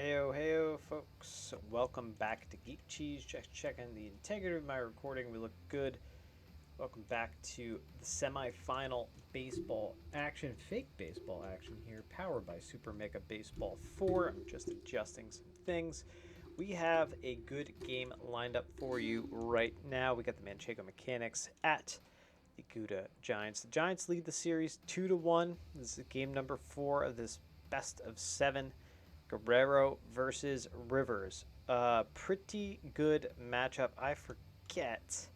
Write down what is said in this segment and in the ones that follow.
Heyo, heyo, folks. Welcome back to Geek Cheese. Just checking the integrity of my recording. We look good. Welcome back to the semifinal baseball action, fake baseball action here, powered by Super Mega Baseball 4. I'm just adjusting some things. We have a good game lined up for you right now. We got the Manchego Mechanics at the Gouda Giants. The Giants lead the series 2-1. This is game number 4 of this best of 7. Guerrero versus Rivers. Pretty good matchup. I forget,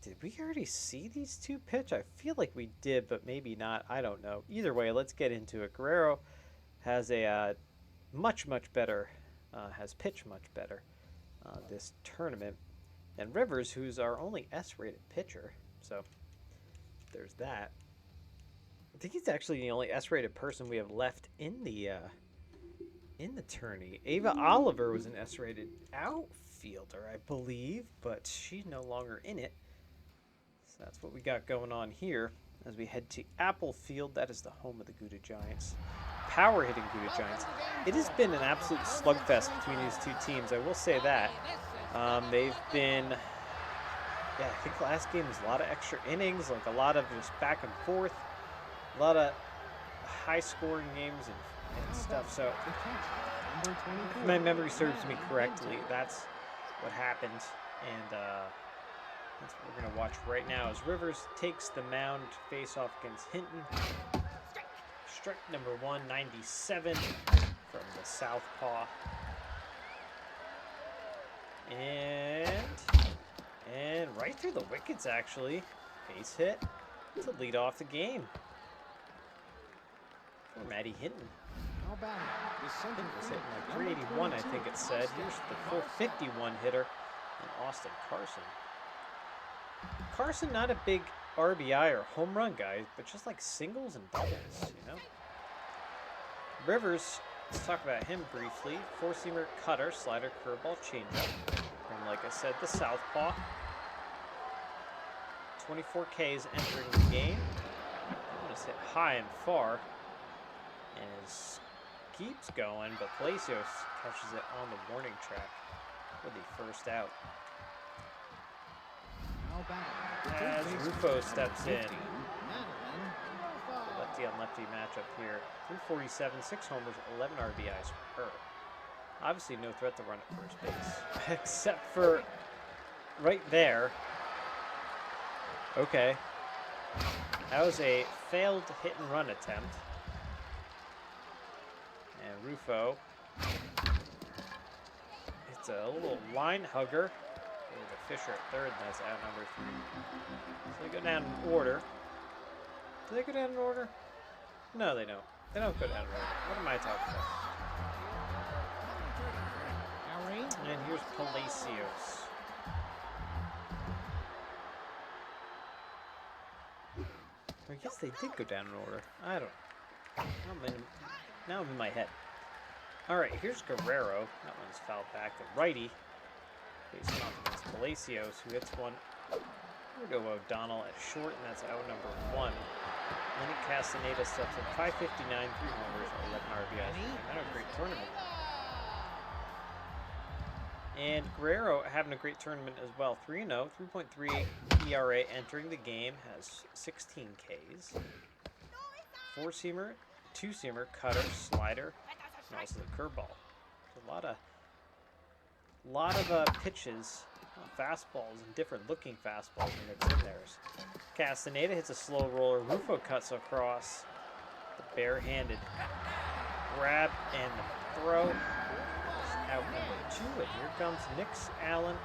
did we already see these two pitch? I feel like we did, but maybe not. I don't know. Either way, let's get into it. Guerrero has a much better, has pitched much better this tournament than Rivers, who's our only S-rated pitcher. So there's that. I think he's actually the only S-rated person we have left in the tourney. Ava Oliver was an S-rated outfielder, I believe, but she's no longer in it. So that's what we got going on here as we head to Apple Field. That is the home of the Gouda Giants. Power hitting Gouda Giants. It has been an absolute slugfest between these two teams. I will say that. They've been, I think the last game was a lot of extra innings, like a lot of just back and forth. A lot of high-scoring games and stuff. So, if my memory serves me correctly, that's what happened. And that's what we're going to watch right now as Rivers takes the mound to face off against Hinton. Strike number 197 from the southpaw. And right through the wickets, actually. Base hit to lead off the game. Poor Matty Hinton. Hinton was hitting like 381, I think it said. Here's the 451 hitter in Austin Carson. Carson, not a big RBI or home run guy, but just like singles and doubles, you know? Rivers, let's talk about him briefly. Four-seamer, cutter, slider, curveball, changeup. And like I said, the southpaw. 24 Ks entering the game. Just hit high and far. And it keeps going, but Palacios catches it on the warning track for the first out. As Rufo steps in. Lefty on lefty matchup here. 347, 6 homers, 11 RBIs for her. Obviously no threat to run at first base. Except for right there. Okay. That was a failed hit and run attempt. And Rufo, it's a little line hugger. The Fisher at third, and that's out number 3. So they go down in order. Do they go down in order? No, they don't. They don't go down in order. What am I talking about? And here's Palacios. I guess they did go down in order. I don't know. Now I'm in my head. Alright, here's Guerrero. That one's fouled back. The righty facing off against Palacios, who hits one. Here we go, O'Donnell at short, and that's out number 1. Lenny Castaneda steps in 559, 3 homers, 11 RBIs. Not a great tournament. And Guerrero having a great tournament as well. 3-0, 3.38 ERA entering the game, has 16 Ks. 4-seamer, 2-seamer, cutter, slider, and also the curveball. So a lot of pitches, fastballs, and different looking fastballs mixed in there. Castaneda hits a slow roller. Rufo cuts across the barehanded grab and the throw. Out number 2, and here comes Nix Allen.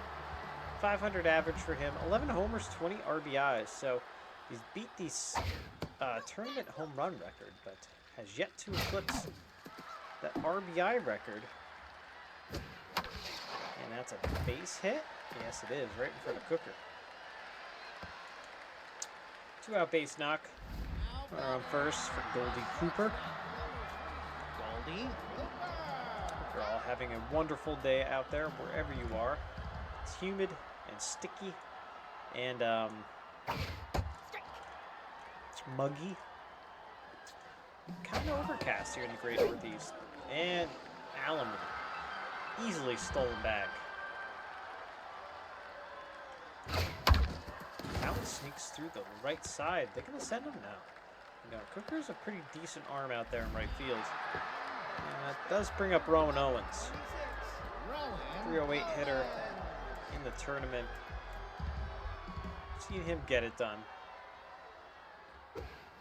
500 average for him. 11 homers, 20 RBIs. So he's beat the tournament home run record, but has yet to eclipse that RBI record. And that's a base hit. Yes, it is, right in front of Cooker. 2-out base knock. Runner on first for Goldie Cooper. Goldie. You're all having a wonderful day out there, wherever you are. It's humid and sticky and it's muggy. Kind of overcast here in the great Northeast. And Allen easily stolen back. Allen sneaks through the right side. They're going to send him now. You know, Cooker's a pretty decent arm out there in right field. And that does bring up Rowan Owens. 308 hitter in the tournament. Seen him get it done.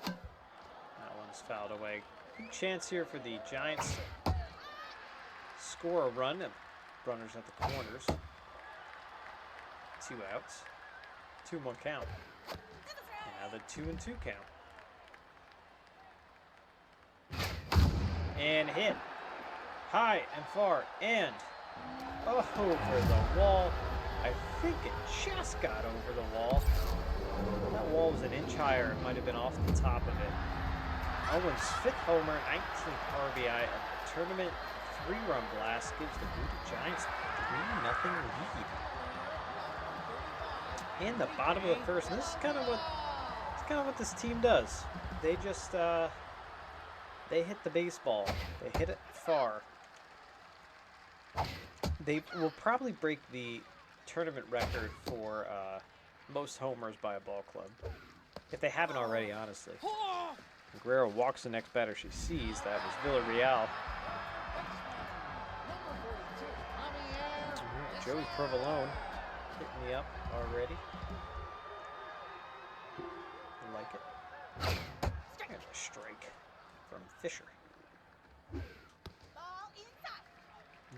That one's fouled away. Good chance here for the Giants to score a run. Runners at the corners. 2 outs. 2-1 count. And now the 2-2 count. And hit. High and far. And over the wall. I think it just got over the wall. That wall was an inch higher. It might have been off the top of it. Owens' 5th homer, 19th RBI of the tournament. 3-run blast gives the Gouda Giants a 3-0 lead. In the bottom of the first, and this is kind of what this team does. They just they hit the baseball. They hit it far. They will probably break the tournament record for most homers by a ball club, if they haven't already, honestly. Guerrero walks the next batter she sees. That was Villarreal. Joey Provolone hitting me up already. I like it. There's a strike from Fisher.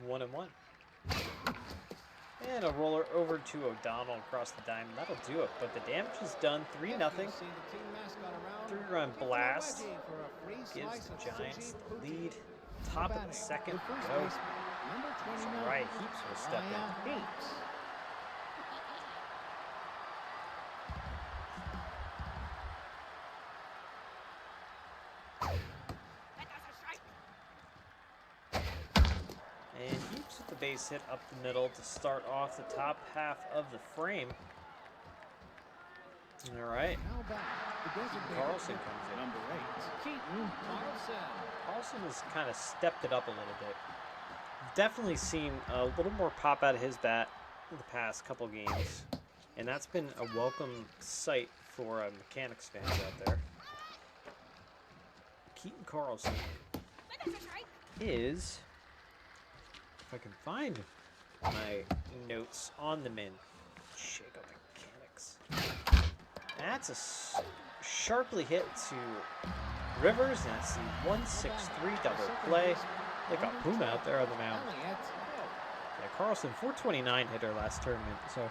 1-1. And a roller over to O'Donnell across the diamond. That'll do it. But the damage is done. 3-0. 3-run blast gives the Giants the lead. Top of the second. Go. Right. Heaps will step in. And Heaps with the base hit up the middle to start off the top half of the frame. All right. Carlson comes in. Number 8, Carlson has kind of stepped it up a little bit. Definitely seen a little more pop out of his bat in the past couple games. And that's been a welcome sight for Mechanics fans out there. Keaton Carlson is, if I can find my notes on the Manchego Mechanics. That's a sharply hit to Rivers, and that's the 1-6-3 double play. They got Boom out there on the mound. Yeah, Carlson, 429 hitter last tournament, so.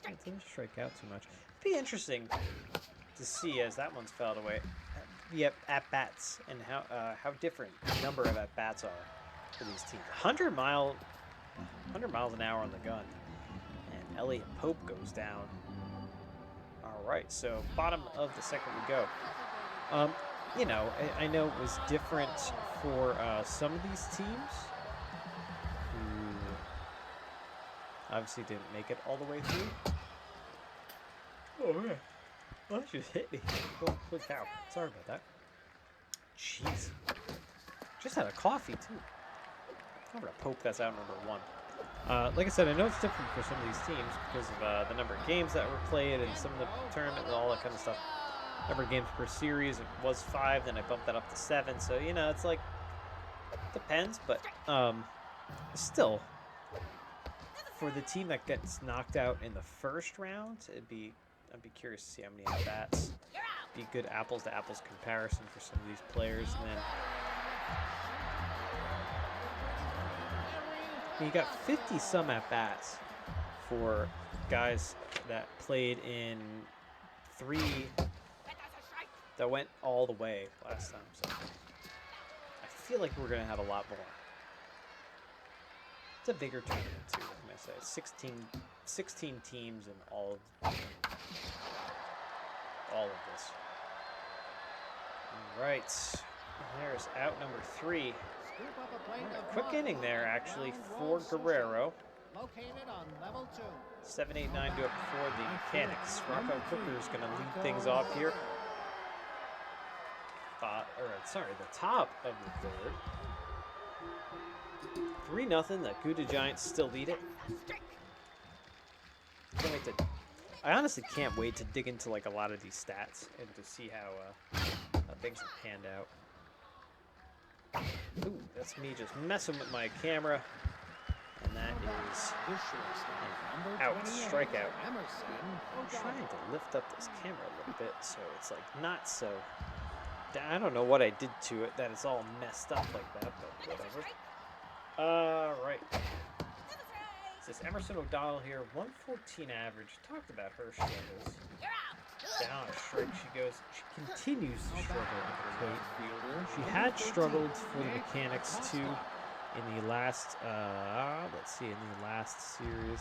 It didn't strike out too much. It'd be interesting to see, as that one's fouled away, the at-bats and how different the number of at-bats are for these teams. 100 miles an hour on the gun, and Elliott Pope goes down. All right, so bottom of the second we go. You know, I know it was different for some of these teams who obviously didn't make it all the way through. Oh man, well, that just hit me. Holy cow! Sorry about that. Jeez, just had a coffee too. I'm gonna Pope that's out number 1. Like I said, I know it's different for some of these teams because of the number of games that were played and some of the tournament and all that kind of stuff. Number of games per series, it was 5, then I bumped that up to 7. So, you know, it's like, depends, but still, for the team that gets knocked out in the first round, I'd be curious to see how many at-bats. Be good apples-to-apples comparison for some of these players, and then you got 50-some at-bats for guys that played in 3 that went all the way last time. So I feel like we're going to have a lot more. It's a bigger tournament, too, I'm going to say. 16 teams in all of this. All right. There's out number 3. Quick inning there, actually, for Guerrero. located on level 2. 7-8-9 to up for the Mechanics. Rocco Cooker is going to lead things off here. The top of the third. 3-0. The Gouda Giants still lead it. I honestly can't wait to dig into like a lot of these stats and to see how things have panned out. Ooh, that's me just messing with my camera. And that is an out, strikeout. I'm trying to lift up this camera a little bit so it's like not so... I don't know what I did to it that it's all messed up like that, but whatever. Right. This is Emerson O'Donnell here, 114 average. Talked about her struggles. Down a strike she goes. She continues to struggle at the plate. She had struggled for the Mechanics too in the last, in the last series.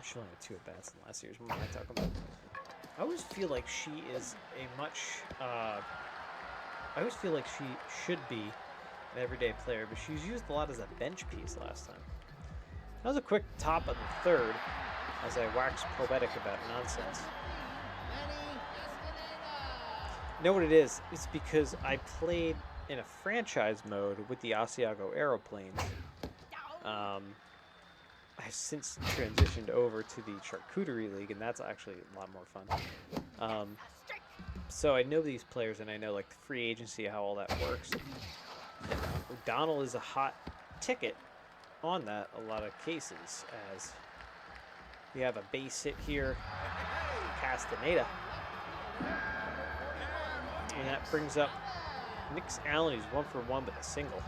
She only had 2 at-bats in the last series. What am I talking about? I always feel like she is a much, I always feel like she should be an everyday player, but she's used a lot as a bench piece last time. That was a quick top of the third as I wax poetic about nonsense. You know what it is? It's because I played in a franchise mode with the Asiago Aeroplanes. I've since transitioned over to the Charcuterie League, and that's actually a lot more fun. So I know these players, and I know like the free agency, how all that works. And O'Donnell is a hot ticket on that a lot of cases, as we have a base hit here, Castaneda. And that brings up Nix Allen, who's 1 for 1 with a single.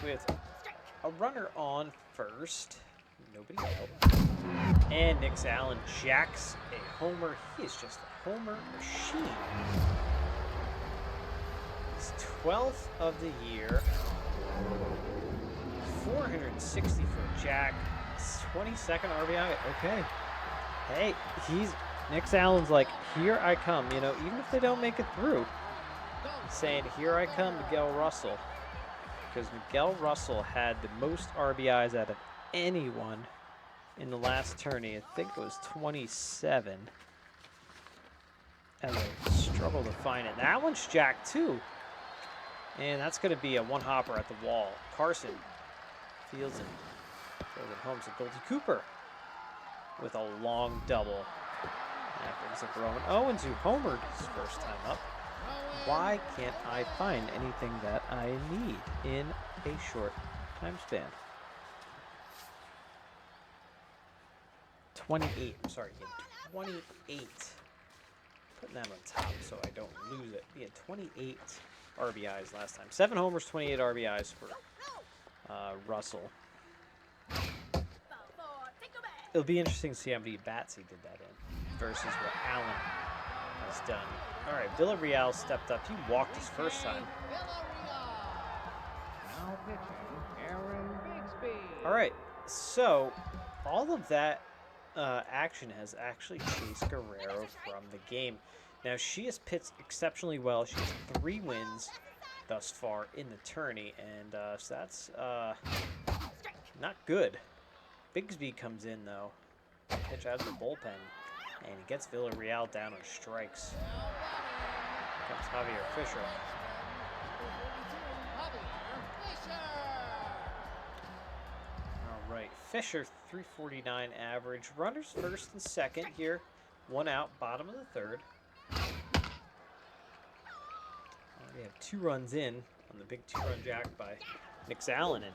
With a runner on first, nobody out. And Nix Allen jacks a homer. He is just a homer machine. His 12th of the year. 460 for jack. 22nd RBI. Okay. Hey, Nix Allen's like, here I come. You know, even if they don't make it through. He's saying, here I come, Miguel Russell. Because Miguel Russell had the most RBIs out of anyone in the last tourney. I think it was 27. And they struggle to find it. That one's jacked too. And that's going to be a one-hopper at the wall. Carson fields it. Throws it home to Goldie Cooper with a long double. That brings up Rowan Owens, who homered his first time up. Why can't I find anything that I need in a short time span? 28. I'm sorry, 28. Putting that on top so I don't lose it. He had 28 RBIs last time. 7 homers, 28 RBIs for Russell. It'll be interesting to see how many bats he did that in versus what Allen has done. All right, Villarreal stepped up. He walked his first time. All right, so all of that action has actually chased Guerrero from the game. Now, she has pitched exceptionally well. She has 3 wins thus far in the tourney, and so that's not good. Bigsby comes in, though. Pitch out of the bullpen, and he gets Villarreal down on strikes. Here comes Javier Fisher. All right, Fisher, 349 average. Runners first and second here. 1 out, bottom of the third. We have 2 runs in on the big 2-run jack by Nix Allen, and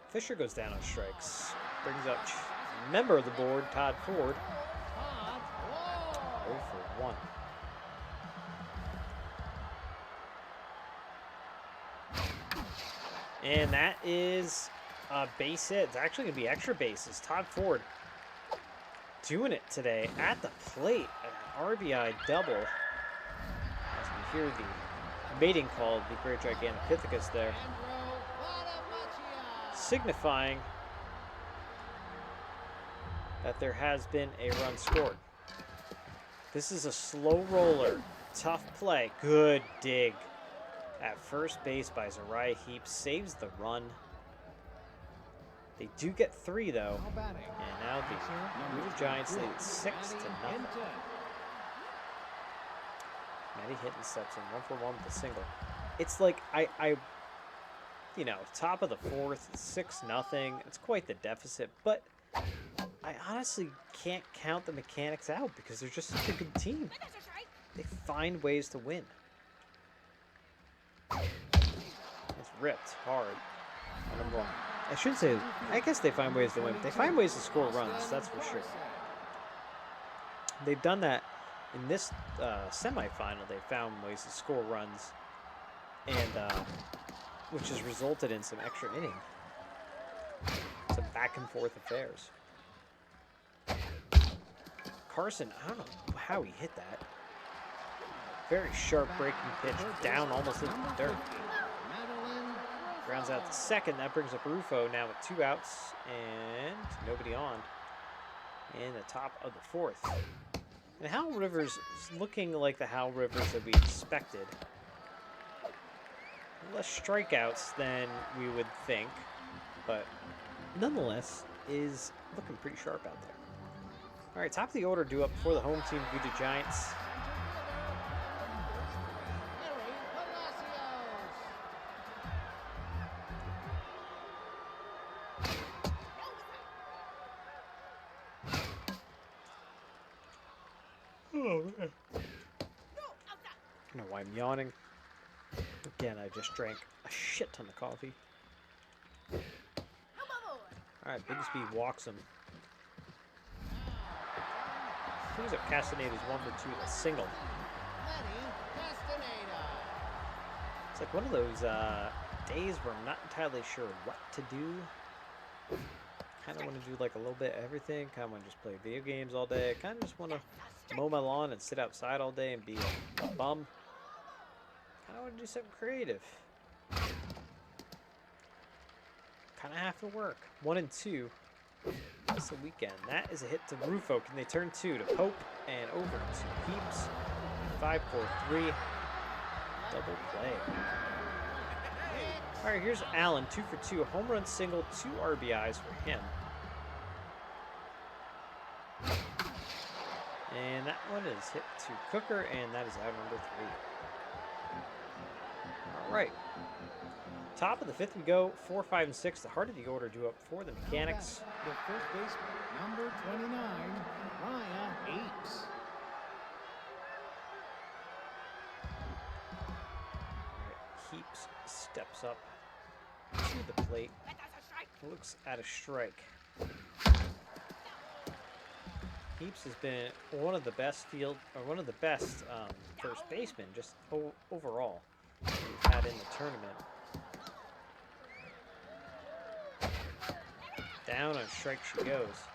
Fisher goes down on strikes. Brings up a member of the board, Todd Ford. 0 for 1. And that is a base hit. It's actually going to be extra bases. Todd Ford doing it today at the plate. An RBI double. As we hear the mating call of the great Gigantopithecus there. Signifying that there has been a run scored. This is a slow roller. Tough play. Good dig. at first base by Zariah Heap. Saves the run. They do get 3, though. And now the Gouda Giants lead 6-0. Maddie Hinton steps in 1 for 1 with a single. It's like, you know, top of the 4th, 6-0. It's quite the deficit, but I honestly can't count the Mechanics out because they're just such a good team. They find ways to win. It's ripped hard. And I'm wrong. I shouldn't say, I guess they find ways to win, but they find ways to score runs, that's for sure. They've done that in this semifinal. They found ways to score runs, and which has resulted in some extra inning. Some back and forth affairs. Carson, I don't know how he hit that. Very sharp breaking pitch, down almost into the dirt. Grounds out to second. That brings up Rufo now with 2 outs and nobody on in the top of the 4th. And Hal Rivers is looking like the Hal Rivers that we expected. Less strikeouts than we would think, but nonetheless is looking pretty sharp out there. All right, top of the order due up for the home team, Gouda Giants. Oh, man. I don't know why I'm yawning. Again, I just drank a shit ton of coffee. Alright, Bigsby walks him. Brings up Castaneda's 1 for 2 with a single. It's like one of those days where I'm not entirely sure what to do. Kind of want to do like a little bit of everything. Kind of want to just play video games all day. Kind of just want to mow my lawn and sit outside all day and be a bum. Kind of want to do something creative. Kind of have to work. 1 and 2. That's the weekend. That is a hit to Rufo. Can they turn 2 to Pope and over to Heaps? 5-4-3. Double play. All right, here's Allen, 2 for 2, home run single, 2 RBIs for him. And that one is hit to Cooker, and that is out number 3. All right. Top of the 5th we go, 4, 5, and 6. The heart of the order due up for the Mechanics. The first baseman, number 29, Raya Heaps. Heaps steps up to the plate. Looks at a strike. Heaps has been one of the best first basemen just overall we've had in the tournament. Down on strike she goes.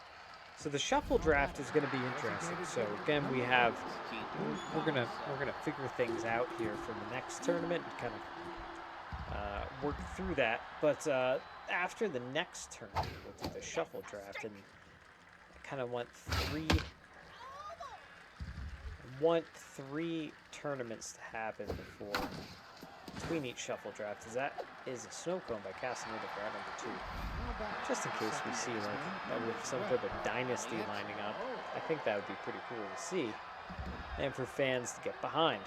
So the shuffle draft is going to be interesting. So again, we're gonna figure things out here for the next tournament and kind of work through that. But after the next tournament, we'll do the shuffle draft, and I kind of want three tournaments to happen between each shuffle draft. That is a snow cone by Castaneda for round number 2. Just in case we see like with some type of dynasty lining up, I think that would be pretty cool to see, and for fans to get behind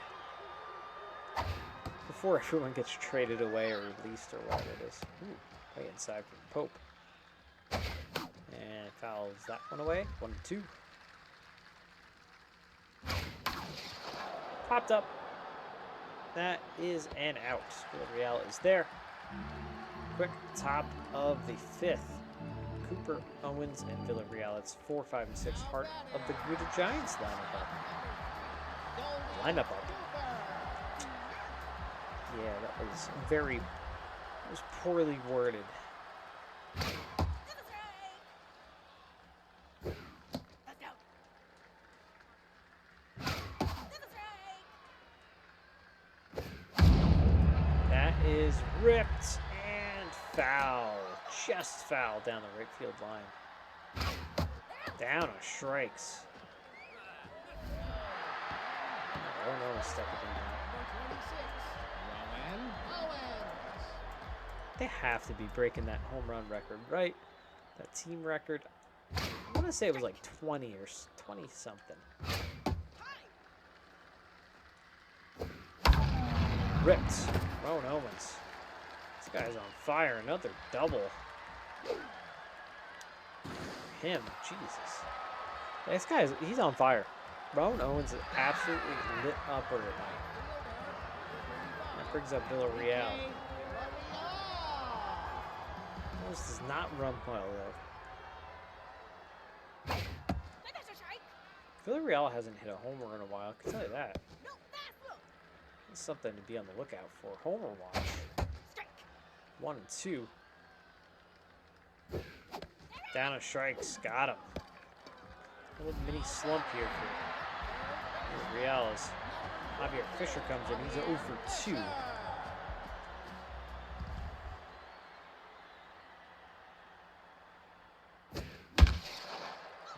before everyone gets traded away or released or whatever it is. Ooh, way inside from Pope, and fouls that one away. 1-2. Popped up. That is an out. Villarreal is there. Quick top of the 5th. Cooper, Owens, and Villarreal. It's 4, 5, and 6. Heart of the Gouda Giants lineup up. Yeah, that was poorly worded. That is ripped and foul. Just foul down the right field line. Down on strikes. I don't know what's stepping in now. They have to be breaking that home run record, right? That team record. I want to say it was like 20 or 20 something. Ripped. Ron Owens. This guy's on fire. Another double. Him. Jesus. This guy's, he's on fire. Ron Owens is absolutely lit up right now. That brings up Villarreal. Owens does not run well, though. Villarreal hasn't hit a homer in a while, I can tell you that. That's something to be on the lookout for. Homer watch. 1 and 2. Down on strikes. Got him. A little mini slump here for Reales. Javier Fisher comes in. He's 0 for 2.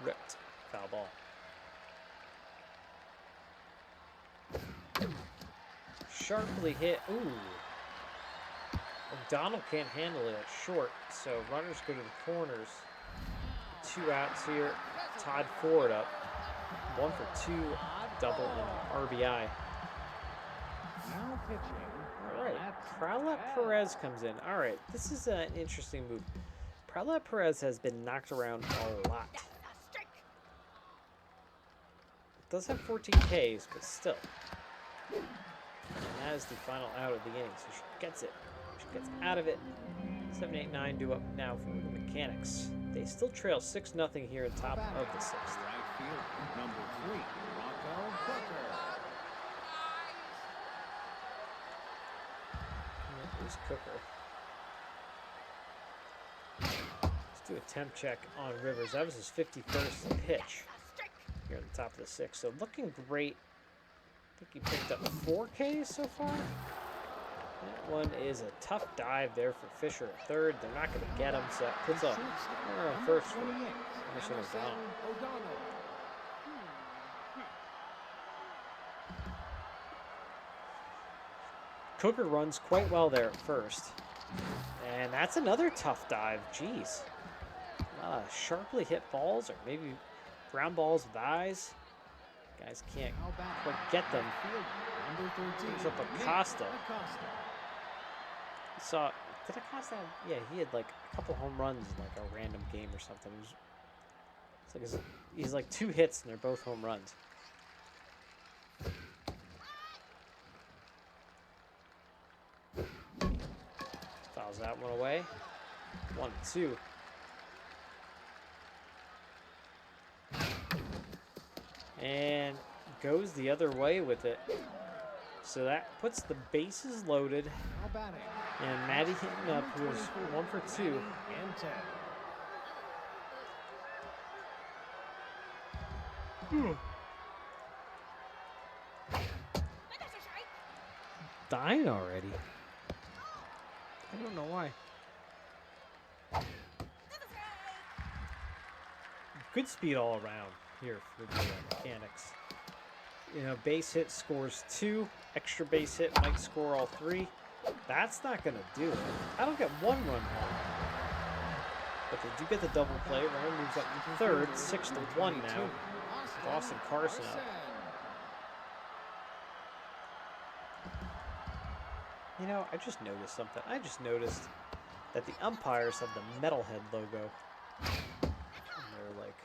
Ripped. Foul ball. Sharply hit. Ooh. O'Donnell can't handle it. It's short. So runners go to the corners. 2 outs here. Todd Ford up. 1 for 2. Double and RBI. Now pitching. All right. Pralep Perez comes in. All right. This is an interesting move. Pralep Perez has been knocked around a lot. Does have 14 Ks, but still. And that is the final out of the inning. So she gets it. She gets out of it. 7-8-9 due up now for the Mechanics. They still trail 6-0 here in top of the 6th. Right field, number 3, Rocco Booker. Here's Cooker. Let's do a temp check on Rivers. That was his 51st pitch here on the top of the 6th. So looking great. I think he picked up 4 Ks so far. That one is a tough dive there for Fisher at third. They're not going to get him, so that puts up runner on first for Mission O'Donnell. Cooker runs quite well there at first. And that's another tough dive. Jeez. A lot of sharply hit balls, or maybe ground balls with eyes. Guys can't quite get them. Brings up Acosta. Saw, did Acosta have, yeah, he had like a couple home runs in like a random game or something. It's like he's like 2 hits and they're both home runs. Fouls that one away. 1-2. And goes the other way with it. So that puts the bases loaded. And Maddie hitting up, who was 1 for 2. Dying already. I don't know why. Good speed all around here for the Mechanics. You know, base hit scores 2. Extra base hit might score all 3. That's not going to do it. I don't get 1 run home. But they do get the double play. Runner moves up to third. 6-1 now. Austin Carson up. You know, I just noticed something. I just noticed that the umpires have the Metalhead logo. And they're like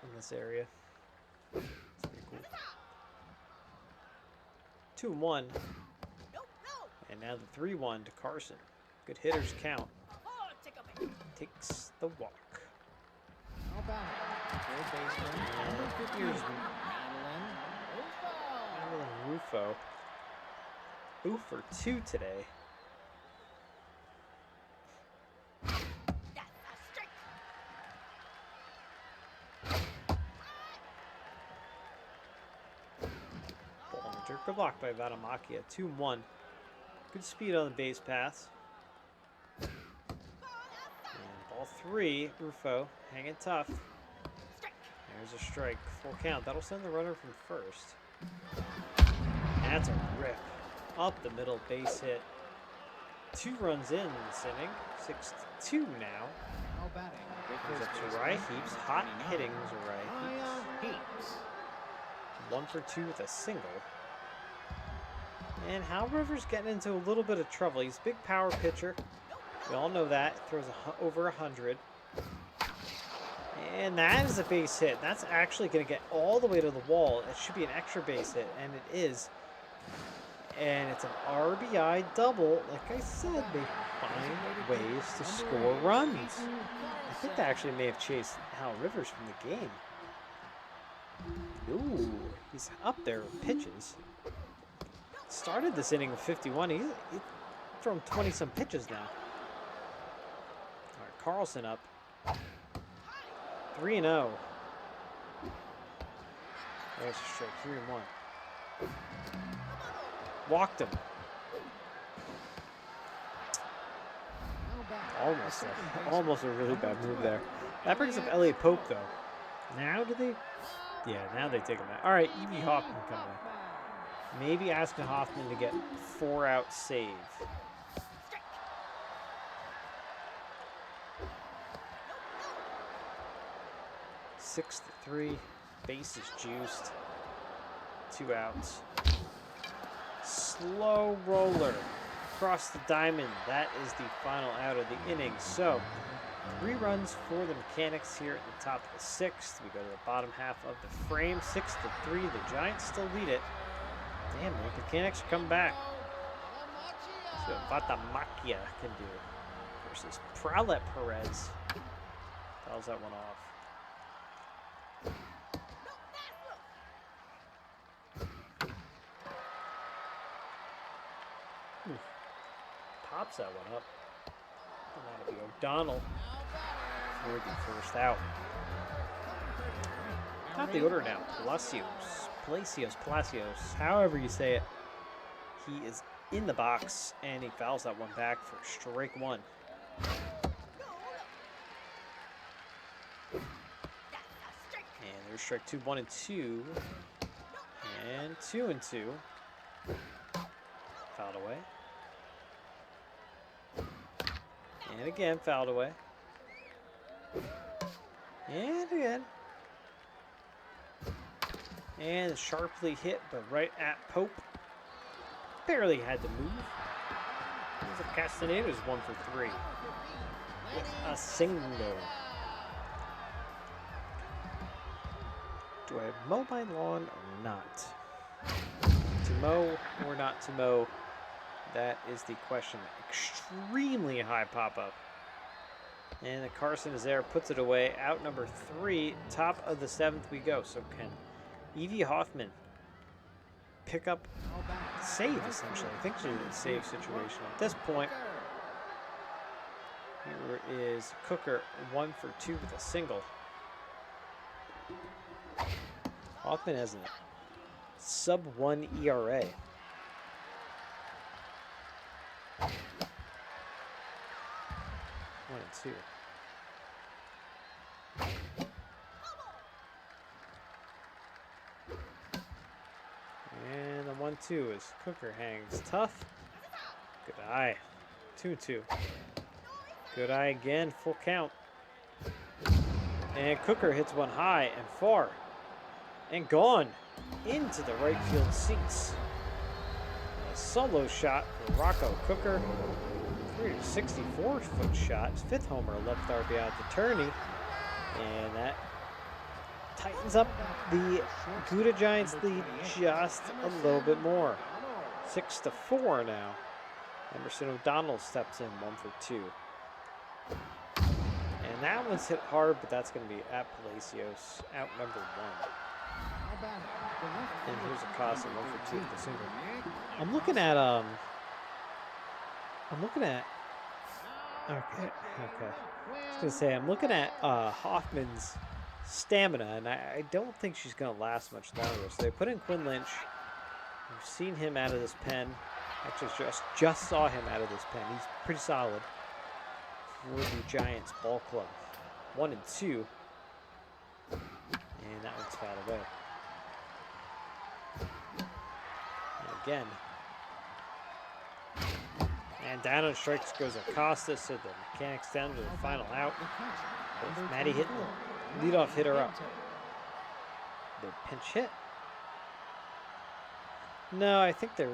in this area. It's pretty cool. 2-1. And now the 3-1 to Carson. Good hitters count. Takes the walk. And here's Madeline Rufo. 0 for 2 today. Ball and jerk blocked by Vadamakia. 2-1. Good speed on the base paths. And ball 3, Rufo hanging tough. There's a strike. Full count. That'll send the runner from first. And that's a rip. Up the middle, base hit. 2 runs in this inning. 6-2 now. Now batting. Goes up to Uriah Heaps. Hot hitting Uriah Heaps. 1 for 2 with a single. And Hal Rivers getting into a little bit of trouble. He's a big power pitcher. We all know that. Throws over 100. And that is a base hit. That's actually going to get all the way to the wall. It should be an extra base hit, and it is. And it's an RBI double. Like I said, they find ways to score runs. I think they actually may have chased Hal Rivers from the game. Ooh, he's up there with pitches. Started this inning with 51. He's thrown 20-some pitches now. All right, Carlson up. 3-0. There's a strike. 3-1. Walked him. Almost a really bad move there. That brings up Elliot Pope, though. Now do they? Yeah, now they take him out. All right, Evie Hoffman coming in. Maybe asking Hoffman to get 4-out save. Six to 3. Bases juiced. 2 outs. Slow roller across the diamond. That is the final out of the inning. So 3 runs for the Mechanics here at the top of the 6th. We go to the bottom half of the frame. 6 to 3. The Giants still lead it. Damn, the Mechanics come back. So Vatamakia can do versus Pralet Perez. Fouls that one off. Pops that one up. And that'll be O'Donnell for the first out. Top the order now. Palacios, however you say it. He is in the box, and he fouls that one back for strike 1. And there's strike 2, 1 and 2. And 2 and 2. Fouled away. And again, fouled away. And again. And sharply hit, but right at Pope. Barely had to move. Castaneda's 1 for 3. With a single. Do I mow my lawn or not? To mow or not to mow? That is the question. Extremely high pop-up. And the Carson is there, puts it away. Out number 3, top of the 7th we go. So can Evie Hoffman pick up the save, essentially? I think she's in a save situation at this point. Here is Cooker, 1 for 2 with a single. Hoffman has a sub-1 ERA. 1 and 2. And the 1-2 is Cooker hangs tough. Good eye. 2-2. Good eye again. Full count. And Cooker hits one high and far. And gone into the right field seats. A solo shot for Rocco Cooker. 364-foot shot. His 5th homer, left RBI at the tourney. And that tightens up the Gouda Giants lead just a little bit more. 6-4 now. Emerson O'Donnell steps in, 1 for 2. And that one's hit hard, but that's going to be at Palacios, out number 1. And here's Acosta, 1 for 2 with the single. I'm looking at okay. I was gonna say I'm looking at Hoffman's stamina, and I don't think she's gonna last much longer. So they put in Quinn Lynch. We've seen him out of this pen. Actually, just saw him out of this pen. He's pretty solid for the Giants ball club. 1 and 2, and that one's fouled away. And again, And down on strikes goes Acosta, so the Mechanics down to the final out. With Maddie hitting the leadoff hitter up. They pinch hit. No, I think their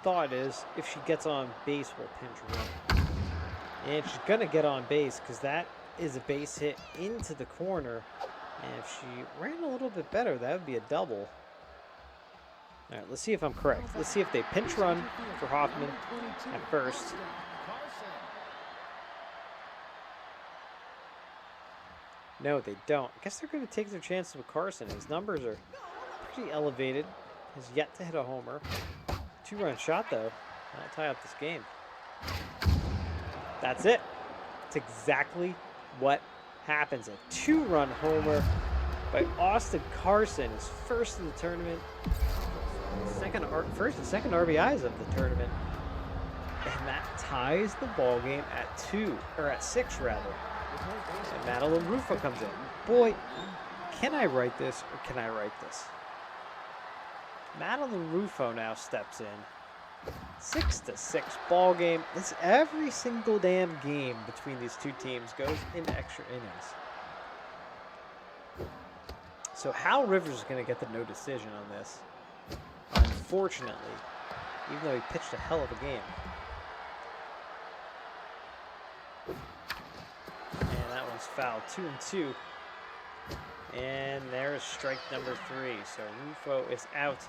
thought is if she gets on base, we'll pinch run. And she's going to get on base because that is a base hit into the corner. And if she ran a little bit better, that would be a double. All right, let's see if I'm correct. Let's see if they pinch run for Hoffman at first. No, they don't. I guess they're going to take their chances with Carson. His numbers are pretty elevated. Has yet to hit a homer. 2-run shot, though. That'll tie up this game. That's it. It's exactly what happens. A 2-run homer by Austin Carson, his first in the tournament. First and second RBIs of the tournament. And that ties the ball game at 6 rather. And Madeline Rufo comes in. Boy, can I write this or can I write this? Madeline Rufo now steps in. 6-6 ball game. Every single damn game between these two teams goes in extra innings. So Hal Rivers is going to get the no decision on this. Unfortunately, even though he pitched a hell of a game. And that one's foul. 2-2. And there's strike number 3. So Rufo is out.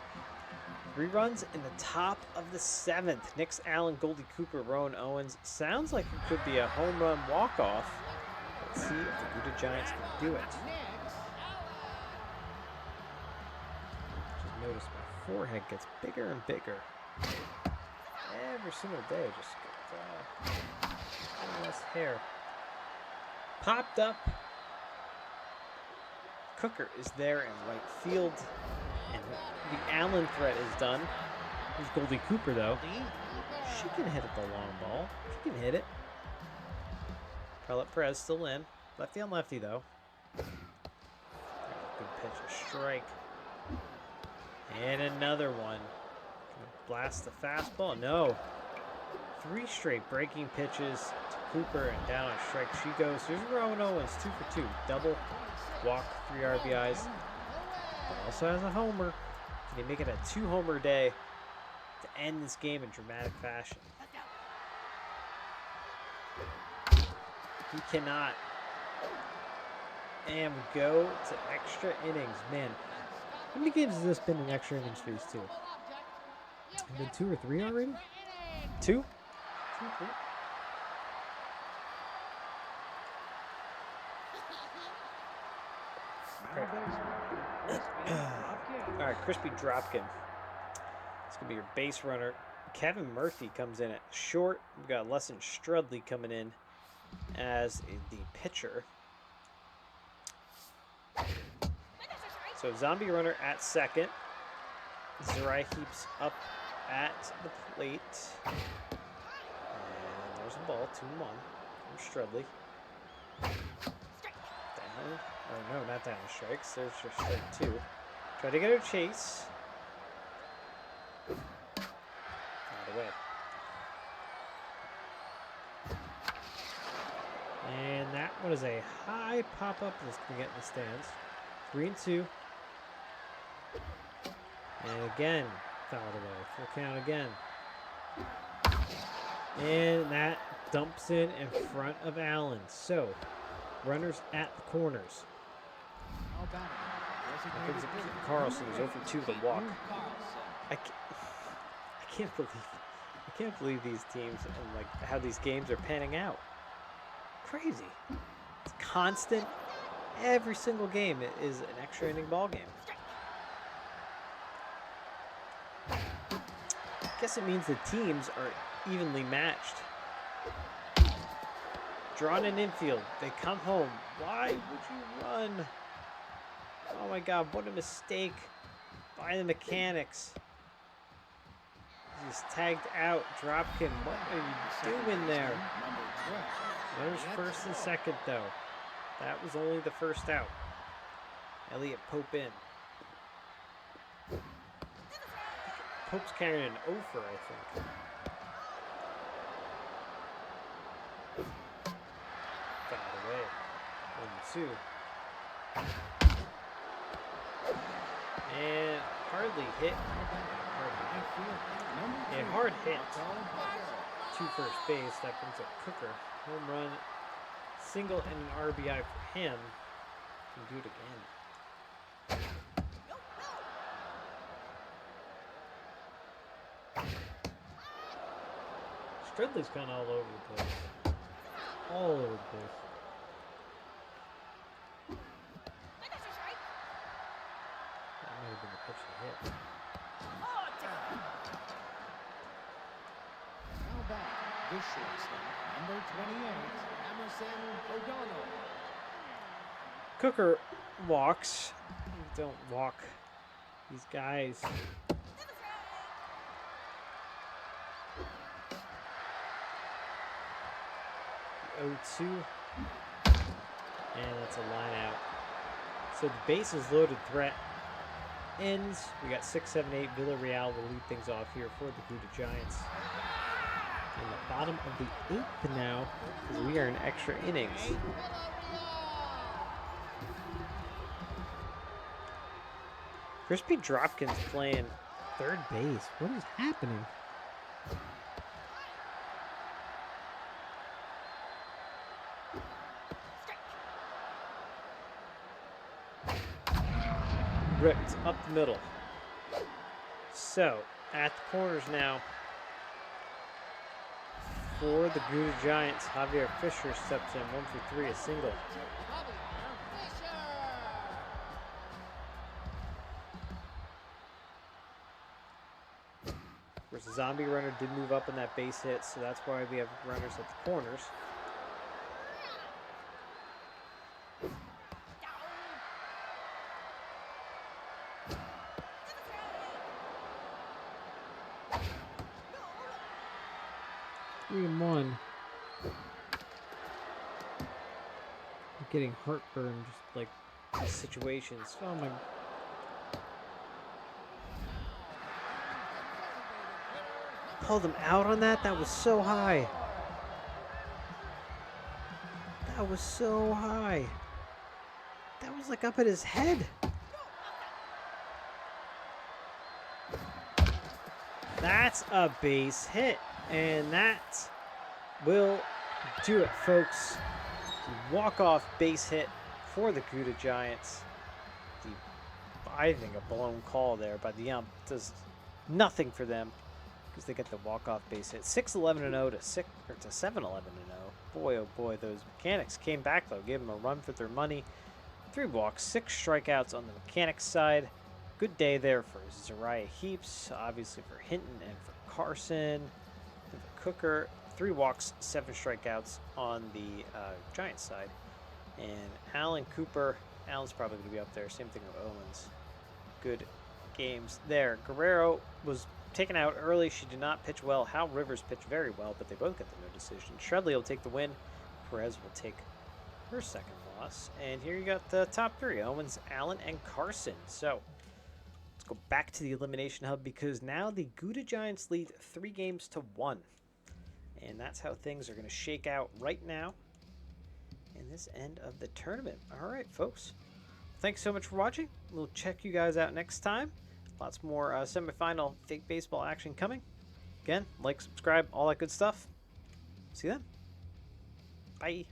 3 runs in the top of the 7th. Nix Allen, Goldie Cooper, Rowan Owens. Sounds like it could be a home run walk-off. Let's see if the Gouda Giants can do it. Just notice my forehead gets bigger and bigger. Every single day, just gets less hair. Popped up. Cooker is there in right field. And the Allen threat is done. There's Goldie Cooper, though. She can hit it the long ball. She can hit it. Carlette Perez still in. Lefty on lefty, though. Good pitch, a strike. And another one. Blast the fastball. No. 3 straight breaking pitches to Cooper and down on strike she goes. Here's Rowan Owens, 2 for 2. Double, walk, 3 RBIs. But also has a homer. Can he make it a 2-homer day to end this game in dramatic fashion? He cannot. And we go to extra innings. Man, how many games has this been in extra innings for these two? Have been 2 or 3 already? 2? 2, 3. All right, Crispy Dropkin. It's going to be your base runner. Kevin Murphy comes in at short. We've got Lesson Strudley coming in as the pitcher. So Zombie runner at second. Zerai heaps up at the plate. And there's the ball, 2-1 from Strudley. Down. Oh no, not down strikes. There's your strike 2. Try to get her chase. Out away. And that one is a high pop-up that's going to get in the stands. 3-2. And again, fouled away. Full count again. And that dumps in front of Allen. So, runners at the corners. Carlson is 0 for 2 with a walk. I can't believe these teams and like how these games are panning out. Crazy. It's constant. Every single game is an extra inning ball game. I guess it means the teams are evenly matched. Drawn in infield. They come home. Why would you run? Oh my God, what a mistake by the Mechanics. He's tagged out. Dropkin, what are you doing there? There's first and second, though. That was only the first out. Elliot Pope in. Pope's carrying an offer, I think. away. 1-2. And hardly hit. A hard hit to first base. That brings up Cooker. Home run, single, and an RBI for him. Can do it again. Stridley's kind of all over the place. All over the place. That might have been the pitch to hit. Now back, the shortstop, number 28, Emerson O'Donnell. Cooker walks. Don't walk these guys. The 0-2. And that's a line out. So the bases loaded threat ends. We got 6, 7, 8. Villarreal will lead things off here for the Gouda Giants. In the bottom of the 8th now, because we are in extra innings. Crispy Dropkins playing third base. What is happening? Ripped up the middle. So, at the corners now, for the Gouda Giants, Javier Fisher steps in 1 for 3, a single. Of course, the zombie runner did move up on that base hit, so that's why we have runners at the corners. Three and one. I'm getting heartburn, just like situations. Oh my. Pulled him out on that? That was so high. That was so high. That was like up at his head. That's a base hit. And that will do it, folks. The walk-off base hit for the Gouda Giants. I think a blown call there by the ump does nothing for them because they get the walk-off base hit. 6-11-0 to 7-11-0. Boy, oh boy, those Mechanics came back though, gave them a run for their money. 3 walks, 6 strikeouts on the Mechanics side. Good day there for Zariah Heaps, obviously for Hinton and for Carson. And for Cooker, 3 walks, 7 strikeouts on the Giants side. And Alan Cooper, Alan's probably going to be up there. Same thing with Owens. Good games there. Guerrero was taken out early. She did not pitch well. Hal Rivers pitched very well, but they both get the no decision. Shredley will take the win. Perez will take her second loss. And here you got the top 3, Owens, Allen, and Carson. So let's go back to the Elimination Hub because now the Gouda Giants lead 3-1. And that's how things are going to shake out right now in this end of the tournament. All right, folks. Thanks so much for watching. We'll check you guys out next time. Lots more semifinal fake baseball action coming. Again, like, subscribe, all that good stuff. See you then. Bye.